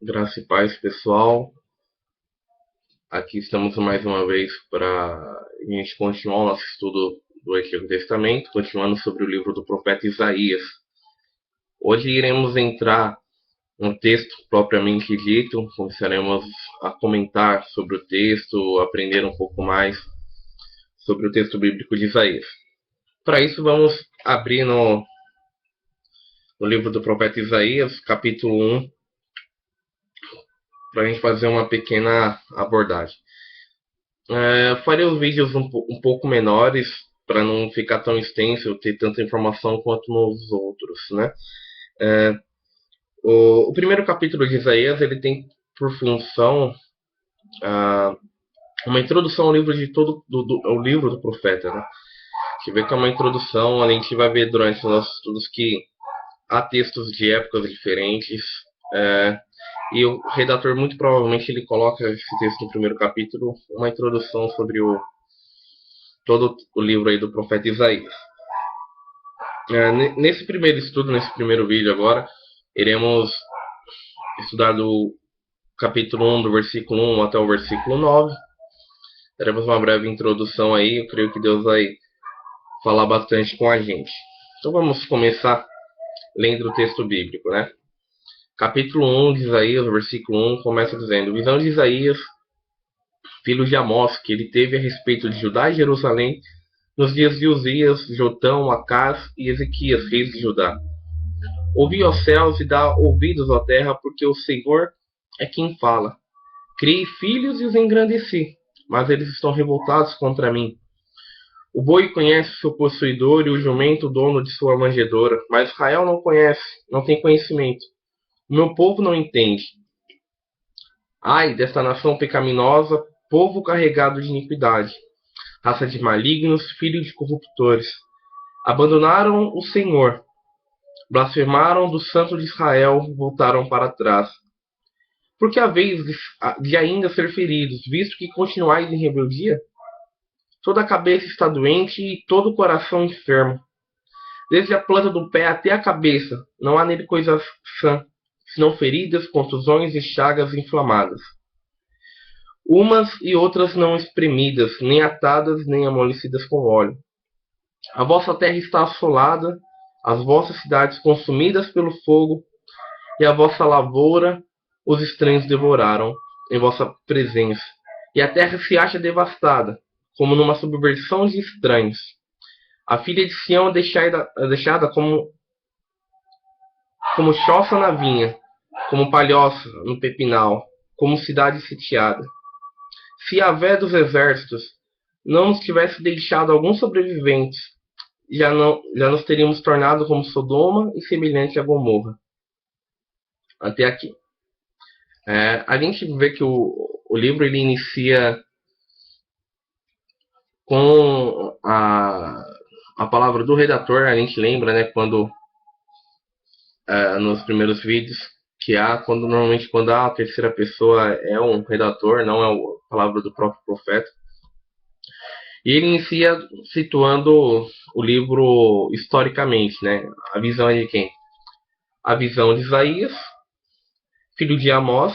Graça e paz, pessoal. Aqui estamos mais uma vez para a gente continuar o nosso estudo do Antigo Testamento, continuando sobre o livro do profeta Isaías. Hoje iremos entrar no texto propriamente dito, começaremos a comentar sobre o texto, aprender um pouco mais sobre o texto bíblico de Isaías. Para isso, vamos abrir no livro do profeta Isaías, capítulo 1, para a gente fazer uma pequena abordagem. Farei os vídeos um pouco menores para não ficar tão extenso, ter tanta informação quanto nos outros, né? É, o primeiro capítulo de Isaías ele tem por função uma introdução ao livro de todo ao livro do profeta, né? A gente vê que é uma introdução, a gente vai ver durante os nossos estudos que há textos de épocas diferentes. E o redator muito provavelmente ele coloca esse texto no primeiro capítulo, uma introdução sobre todo o livro aí do profeta Isaías. Nesse primeiro estudo, nesse primeiro vídeo agora, iremos estudar do capítulo 1, do versículo 1 até o versículo 9. Teremos uma breve introdução aí, eu creio que Deus vai falar bastante com a gente. Então vamos começar lendo o texto bíblico, né? Capítulo 1 de Isaías, versículo 1, começa dizendo: Visão de Isaías, filho de Amós, que ele teve a respeito de Judá e Jerusalém, nos dias de Uzias, Jotão, Acás e Ezequias, reis de Judá. Ouvi, ó céus, e dá ouvidos, ó terra, porque o Senhor é quem fala. Criei filhos e os engrandeci, mas eles estão revoltados contra mim. O boi conhece o seu possuidor e o jumento o dono de sua manjedoura, mas Israel não conhece, não tem conhecimento. O meu povo não entende. Ai desta nação pecaminosa, povo carregado de iniquidade, raça de malignos, filhos de corruptores. Abandonaram o Senhor, blasfemaram do Santo de Israel, voltaram para trás. Porque a vez de ainda ser feridos, visto que continuais em rebeldia? Toda a cabeça está doente e todo o coração enfermo. Desde a planta do pé até a cabeça, não há nele coisa sã, senão feridas, contusões e chagas inflamadas. Umas e outras não espremidas, nem atadas, nem amolecidas com óleo. A vossa terra está assolada, as vossas cidades consumidas pelo fogo, e a vossa lavoura os estranhos devoraram em vossa presença. E a terra se acha devastada, como numa subversão de estranhos. A filha de Sião é deixada como choça na vinha, como palhoça no pepinal, como cidade sitiada. Se Yahvé dos exércitos não nos tivesse deixado alguns sobreviventes, já nos teríamos tornado como Sodoma e semelhante a Gomorra. Até aqui. A gente vê que o livro ele inicia com a palavra do redator. A gente lembra, né, quando nos primeiros vídeos que normalmente quando a terceira pessoa é um redator, não é a palavra do próprio profeta. E ele inicia situando o livro historicamente, né? A visão é de quem? A visão de Isaías, filho de Amós.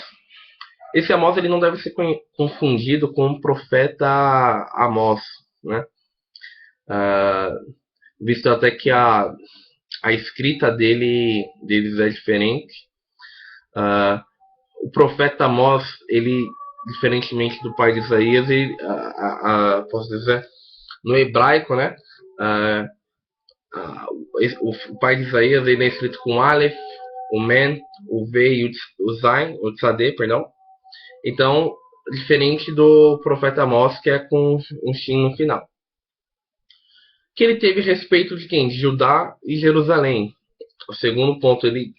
Esse Amós ele não deve ser confundido com o profeta Amós, né? Visto até que a escrita deles é diferente. O profeta Amós, ele, diferentemente do pai de Isaías, ele, posso dizer, no hebraico, né? O pai de Isaías ele é escrito com Aleph, o Men, o V e o Zain, o Tzadeh, perdão. Então, diferente do profeta Amós, que é com um Shin no final. Que ele teve respeito de quem? De Judá e Jerusalém. O segundo ponto, ele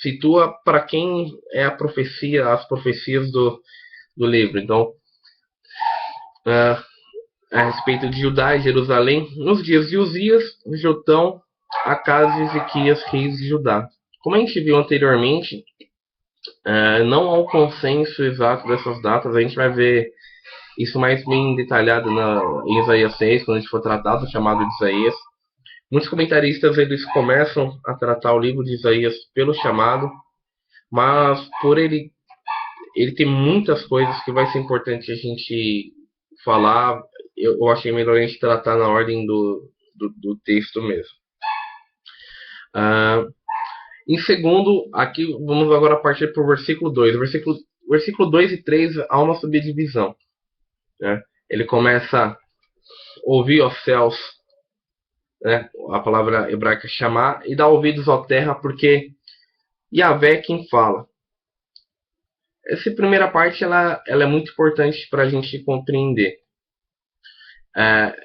situa para quem é a profecia, as profecias do livro. Então, a respeito de Judá e Jerusalém, nos dias de Uzias, Jotão, Acás e Ezequias, reis de Judá. Como a gente viu anteriormente, não há um consenso exato dessas datas. A gente vai ver isso mais bem detalhado em Isaías 6, quando a gente for tratar do chamado de Isaías. Muitos comentaristas eles começam a tratar o livro de Isaías pelo chamado, mas por ele tem muitas coisas que vai ser importante a gente falar. Eu achei melhor a gente tratar na ordem do texto mesmo. Ah, em segundo, aqui vamos agora partir para o versículo 2. Versículo 2 e 3 há uma subdivisão. Né? Ele começa: ouvir aos céus, né? A palavra hebraica chamar, e dá ouvidos à terra, porque Yahvé é quem fala. Essa primeira parte ela é muito importante para a gente compreender. É,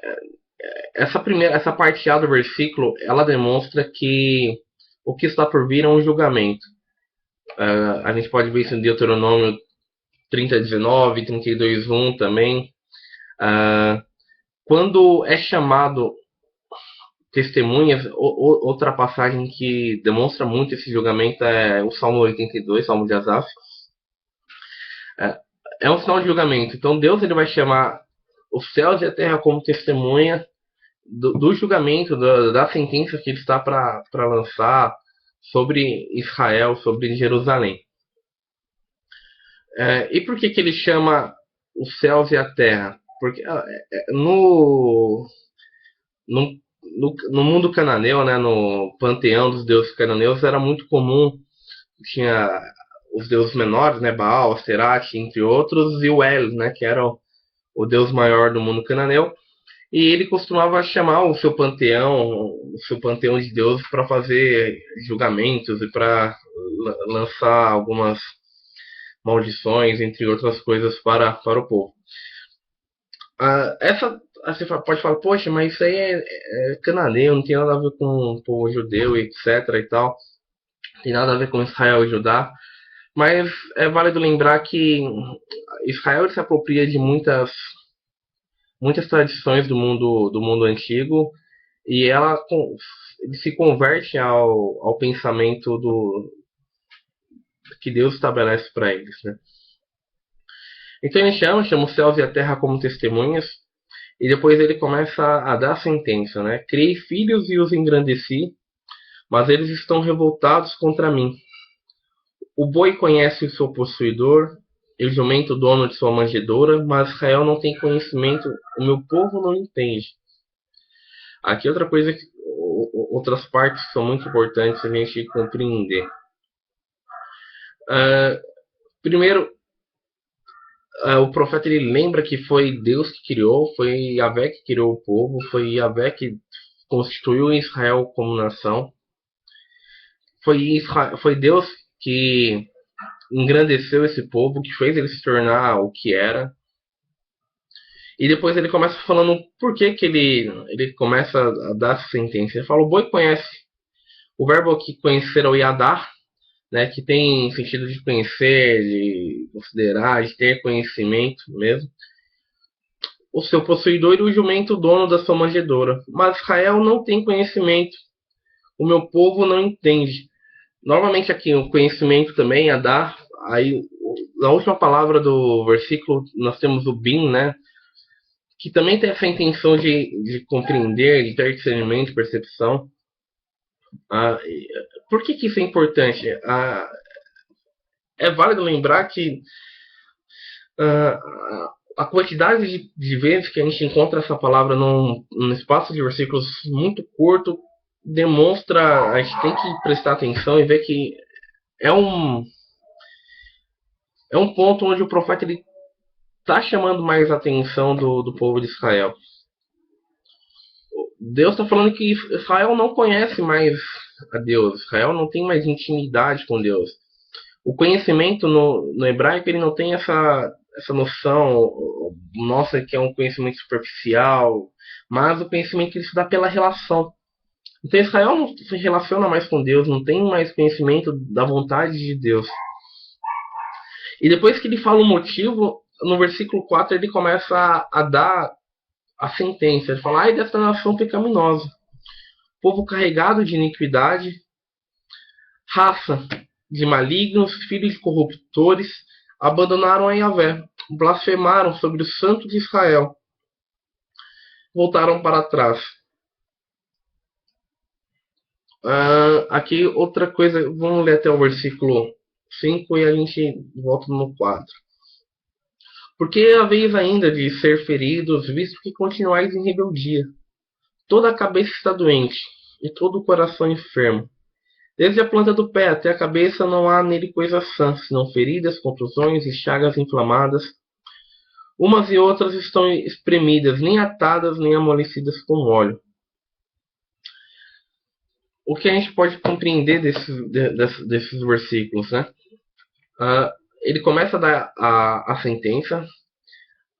essa parte A do versículo, ela demonstra que o que está por vir é um julgamento. A gente pode ver isso em Deuteronômio 30:19, 32:1 também. Quando é chamado testemunhas, outra passagem que demonstra muito esse julgamento é o Salmo 82, Salmo de Asaf. É um sinal de julgamento. Então Deus ele vai chamar os céus e a terra como testemunha do julgamento, da sentença que ele está para lançar sobre Israel, sobre Jerusalém. E por que ele chama os céus e a terra? Porque no mundo cananeu, né, no panteão dos deuses cananeus, era muito comum, tinha os deuses menores, né, Baal, Asterate, entre outros, e o El, né, que era o deus maior do mundo cananeu. E ele costumava chamar o seu panteão de deuses para fazer julgamentos e para lançar algumas maldições, entre outras coisas, para o povo. Você pode falar, poxa, mas isso aí é cananeu, não tem nada a ver com o povo judeu, etc. e tal. Não tem nada a ver com Israel e Judá. Mas é válido lembrar que Israel se apropria de muitas tradições do mundo antigo, e ele se converte ao pensamento que Deus estabelece para eles, né? Então ele chama os céus e a terra como testemunhas, e depois ele começa a dar a sentença, né? Criei filhos e os engrandeci, mas eles estão revoltados contra mim. O boi conhece o seu possuidor, e o jumento o dono de sua manjedoura, mas Israel não tem conhecimento, o meu povo não entende. Aqui outra coisa, outras partes que são muito importantes a gente compreender. Primeiro, o profeta ele lembra que foi Deus que criou, foi Yahvé que criou o povo, foi Yahvé que constituiu Israel como nação. Foi Deus que engrandeceu esse povo, que fez ele se tornar o que era. E depois ele começa falando por que ele começa a dar essa sentença. Ele fala: o boi conhece. O verbo aqui conhecer é o yadar, né, que tem sentido de conhecer, de considerar, de ter conhecimento mesmo. O seu possuidor e o jumento, dono da sua manjedoura. Mas Israel não tem conhecimento. O meu povo não entende. Novamente aqui, o conhecimento também, a dar. Aí, na última palavra do versículo, nós temos o bin, né? Que também tem essa intenção de compreender, de ter discernimento, percepção. Por que isso é importante? É válido lembrar que a quantidade de vezes que a gente encontra essa palavra num espaço de versículos muito curto demonstra, a gente tem que prestar atenção e ver que é um ponto onde o profeta ele está chamando mais a atenção do povo de Israel. Deus está falando que Israel não conhece mais a Deus, Israel não tem mais intimidade com Deus. O conhecimento no hebraico ele não tem essa noção nossa que é um conhecimento superficial, mas o conhecimento ele se dá pela relação. Então Israel não se relaciona mais com Deus, não tem mais conhecimento da vontade de Deus. E depois que ele fala o motivo, no versículo 4 ele começa a dar a sentença. Ele fala: ai desta nação pecaminosa, povo carregado de iniquidade, raça de malignos, filhos de corruptores, abandonaram a Yahvé, blasfemaram sobre o santo de Israel, voltaram para trás. Aqui outra coisa, vamos ler até o versículo 5 e a gente volta no 4. Porque haveis ainda de ser feridos, visto que continuais em rebeldia. Toda a cabeça está doente, e todo o coração enfermo. Desde a planta do pé até a cabeça não há nele coisa sã, senão feridas, contusões e chagas inflamadas. Umas e outras estão espremidas, nem atadas, nem amolecidas com óleo. O que a gente pode compreender desses versículos, né? Ele começa a dar a sentença.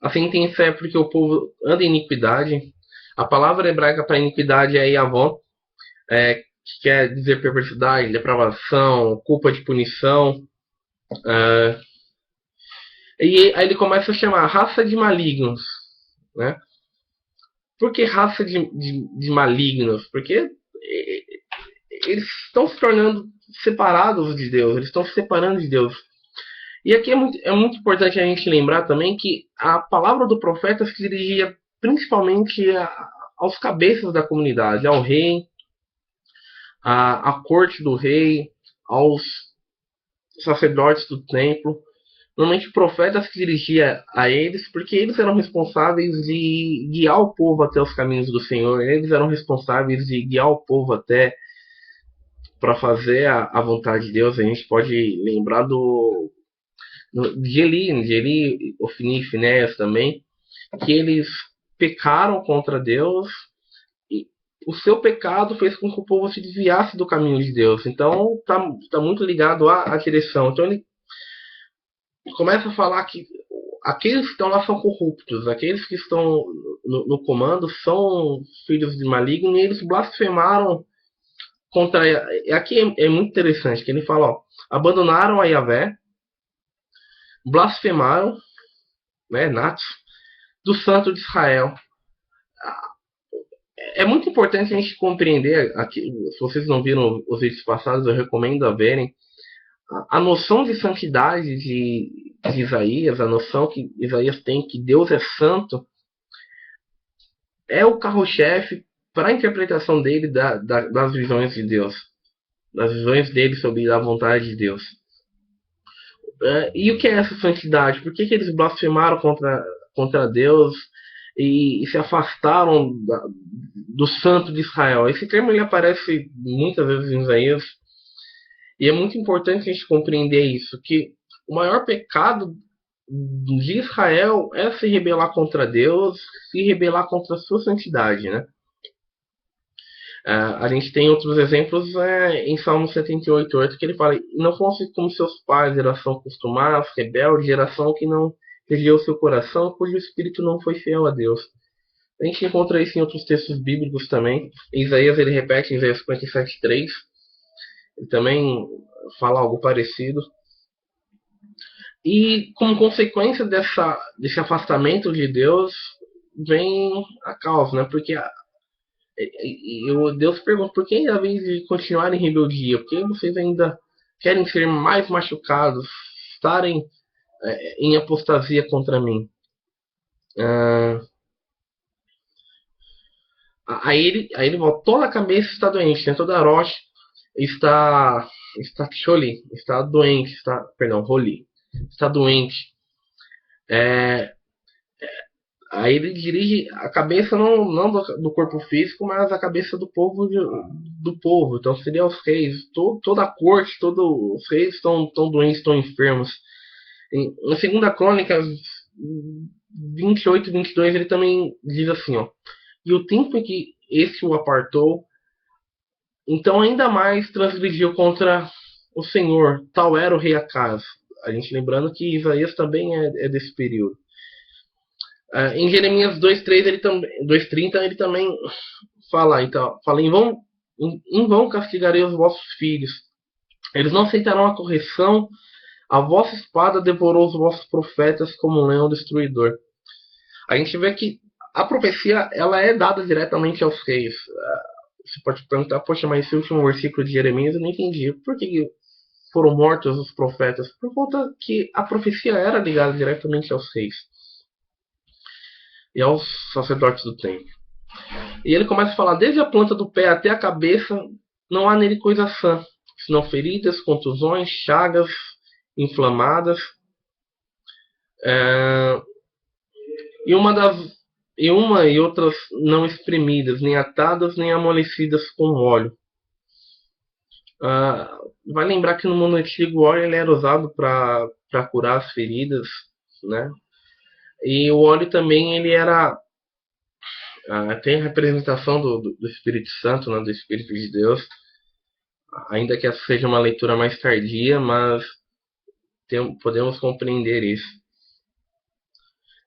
A sentença é porque o povo anda em iniquidade. A palavra hebraica para iniquidade é Yavon, que quer dizer perversidade, depravação, culpa de punição. E aí ele começa a chamar raça de malignos, né? Por que raça de malignos? Porque eles estão se tornando separados de Deus, eles estão se separando de Deus. E aqui é muito importante a gente lembrar também que a palavra do profeta se dirigia principalmente aos cabeças da comunidade, ao rei, à corte do rei, aos sacerdotes do templo. Normalmente o profeta se dirigia a eles porque eles eram responsáveis de guiar o povo até os caminhos do Senhor, eles eram responsáveis de guiar o povo até para fazer a vontade de Deus. A gente pode lembrar de Eli, Ofni e Finéias também, que eles pecaram contra Deus e o seu pecado fez com que o povo se desviasse do caminho de Deus. Então tá muito ligado à direção. Então ele começa a falar que aqueles que estão lá são corruptos, aqueles que estão no comando são filhos de maligno e eles blasfemaram contra. Aqui é muito interessante que ele fala, ó, abandonaram a Yahvé, blasfemaram, né, natos, do Santo de Israel. É muito importante a gente compreender, aqui, se vocês não viram os vídeos passados, eu recomendo a verem, a noção de santidade de Isaías, a noção que Isaías tem que Deus é santo, é o carro-chefe para a interpretação dele das visões de Deus, das visões dele sobre a vontade de Deus. E o que é essa santidade? Por que eles blasfemaram contra Deus e se afastaram do Santo de Israel? Esse termo ele aparece muitas vezes em Isaías. E é muito importante a gente compreender isso, que o maior pecado de Israel é se rebelar contra Deus, se rebelar contra a sua santidade, né? A gente tem outros exemplos em Salmo 78:8, que ele fala: não fosse como seus pais, geração costumada, rebelde, geração que não regeu seu coração, cujo espírito não foi fiel a Deus. A gente encontra isso em outros textos bíblicos também. Em Isaías ele repete, em Isaías 57:3, ele também fala algo parecido. E como consequência desse afastamento de Deus, vem a causa, né? Porque Deus pergunta: por que ainda vez de continuar em rebeldia? Por que vocês ainda querem ser mais machucados, estarem em apostasia contra mim? Aí ele volta: toda a cabeça está doente, né? Toda a rocha está choli, está doente, roli, está doente. Aí ele dirige a cabeça não do corpo físico, mas a cabeça do povo. Então seria os reis, toda a corte, todos os reis estão doentes, estão enfermos. Na segunda crônica 28:22 ele também diz assim, ó: e o tempo em que esse o apartou, então ainda mais transgrediu contra o Senhor, tal era o rei Acaz. A gente lembrando que Isaías também é desse período. Em Jeremias 2:30 ele também fala, então, em vão castigarei os vossos filhos, eles não aceitarão a correção, a vossa espada devorou os vossos profetas como um leão destruidor. A gente vê que a profecia ela é dada diretamente aos reis. Você pode perguntar: poxa, mas esse último versículo de Jeremias eu não entendi. Por que foram mortos os profetas? Por conta que a profecia era ligada diretamente aos reis e aos sacerdotes do templo. E ele começa a falar: desde a planta do pé até a cabeça não há nele coisa sã, senão feridas, contusões, chagas inflamadas, e uma e outras não espremidas, nem atadas, nem amolecidas com óleo. Vai lembrar que no mundo antigo o óleo ele era usado para curar as feridas, né? E o óleo também ele era tem a representação do Espírito Santo, né? Do Espírito de Deus, ainda que essa seja uma leitura mais tardia, mas podemos compreender isso.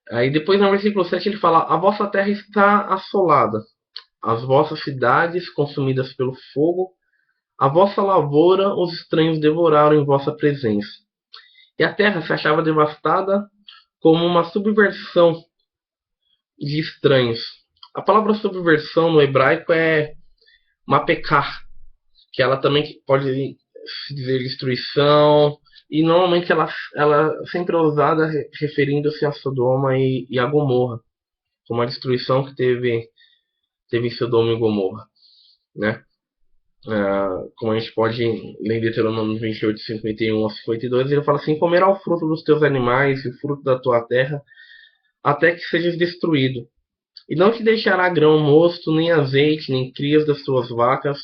Aí depois no versículo 7 ele fala: a vossa terra está assolada, as vossas cidades consumidas pelo fogo, a vossa lavoura os estranhos devoraram em vossa presença. E a terra se achava devastada como uma subversão de estranhos. A palavra subversão no hebraico é mapekar, que ela também pode se dizer destruição, e normalmente ela sempre é usada referindo-se a Sodoma e a Gomorra, como a destruição que teve em Sodoma e Gomorra, né? Como a gente pode ler em Deuteronômio 28, 51 a 52, ele fala assim: comerá o fruto dos teus animais e o fruto da tua terra, até que sejas destruído. E não te deixará grão mosto, nem azeite, nem crias das tuas vacas,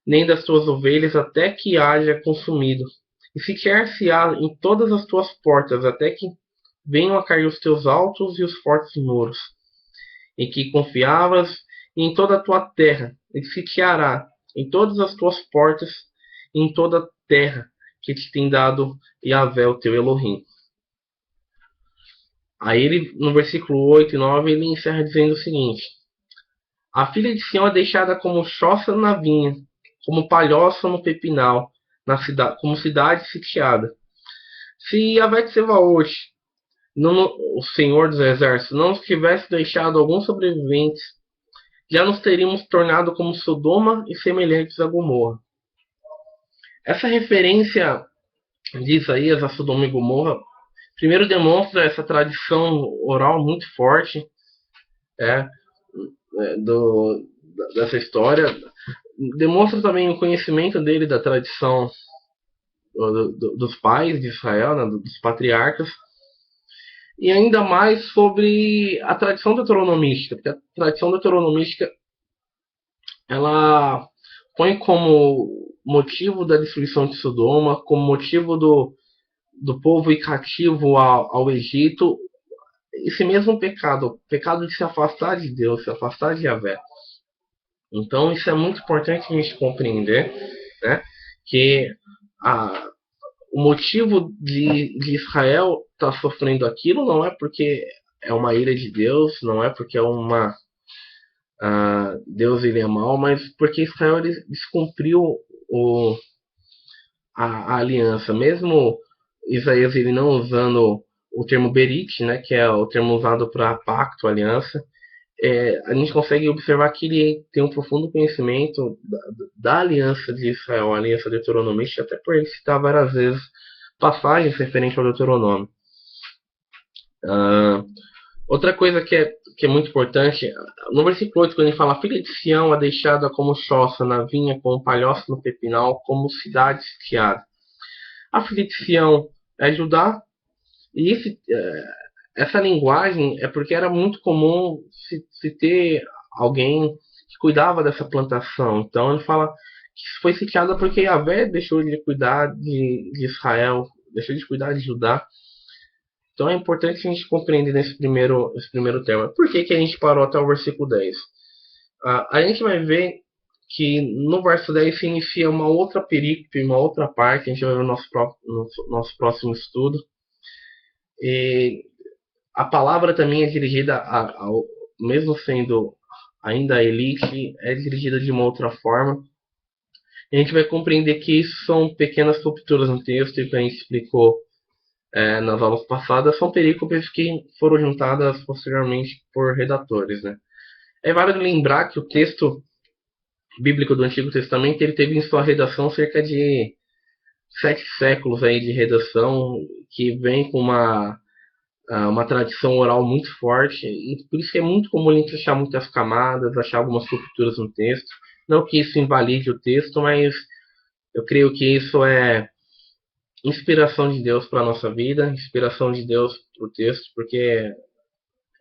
nem das tuas ovelhas, até que haja consumido. E ficar-se-á em todas as tuas portas, até que venham a cair os teus altos e os fortes muros, em que confiavas, e em toda a tua terra, e ficará em todas as tuas portas, e em toda a terra que te tem dado Yahvé, o teu Elohim. Aí ele, no versículo 8 e 9, ele encerra dizendo o seguinte: a filha de Sião é deixada como choça na vinha, como palhoça no pepinal, como cidade sitiada. Se Yahvé Tsevaot, o Senhor dos Exércitos, não nos tivesse deixado alguns sobreviventes, já nos teríamos tornado como Sodoma e semelhantes a Gomorra. Essa referência de Isaías a Sodoma e Gomorra primeiro demonstra essa tradição oral muito forte dessa história. Demonstra também o conhecimento dele da tradição dos pais de Israel, né, dos patriarcas, e ainda mais sobre a tradição deuteronomística, porque a tradição deuteronomística ela põe como motivo da destruição de Sodoma, como motivo do povo ir cativo ao Egito, esse mesmo pecado, o pecado de se afastar de Deus, se afastar de Yahvé. Então isso é muito importante a gente compreender, né, que o motivo de Israel estar sofrendo aquilo não é porque é uma ira de Deus, não é porque é Deus ele é mau, mas porque Israel ele descumpriu a aliança. Mesmo Isaías ele não usando o termo berit, né, que é o termo usado para pacto, aliança, a gente consegue observar que ele tem um profundo conhecimento da aliança de Israel, a aliança deuteronomística, até por ele citar várias vezes passagens referentes ao Deuteronômio. Outra coisa que é muito importante, no versículo 8, quando ele fala: a filha de Sião é deixada como choça na vinha, como palhoça no pepinal, como cidade sitiada. A filha de Sião é Judá, e essa linguagem é porque era muito comum se ter alguém que cuidava dessa plantação. Então ele fala que foi sitiada porque Yahvé deixou de cuidar de Israel, deixou de cuidar de Judá. Então é importante a gente compreender esse primeiro tema. Por que a gente parou até o versículo 10? A gente vai ver que no verso 10 se inicia uma outra perícope, uma outra parte, a gente vai ver no nosso próximo estudo. E a palavra também é dirigida, mesmo sendo ainda a elite, é dirigida de uma outra forma. E a gente vai compreender que isso são pequenas rupturas no texto, e que a gente explicou nas aulas passadas, são perícopes que foram juntadas posteriormente por redatores, né? É válido lembrar que o texto bíblico do Antigo Testamento ele teve em sua redação cerca de 7 séculos aí de redação, que vem com uma tradição oral muito forte, e por isso que é muito comum a gente achar muitas camadas, achar algumas rupturas no texto. Não que isso invalide o texto, mas eu creio que isso inspiração de Deus para a nossa vida, inspiração de Deus para o texto, porque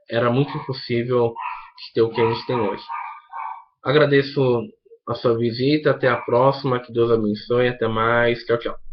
era muito impossível ter o que a gente tem hoje. Agradeço a sua visita, até a próxima, que Deus abençoe, até mais, tchau, tchau.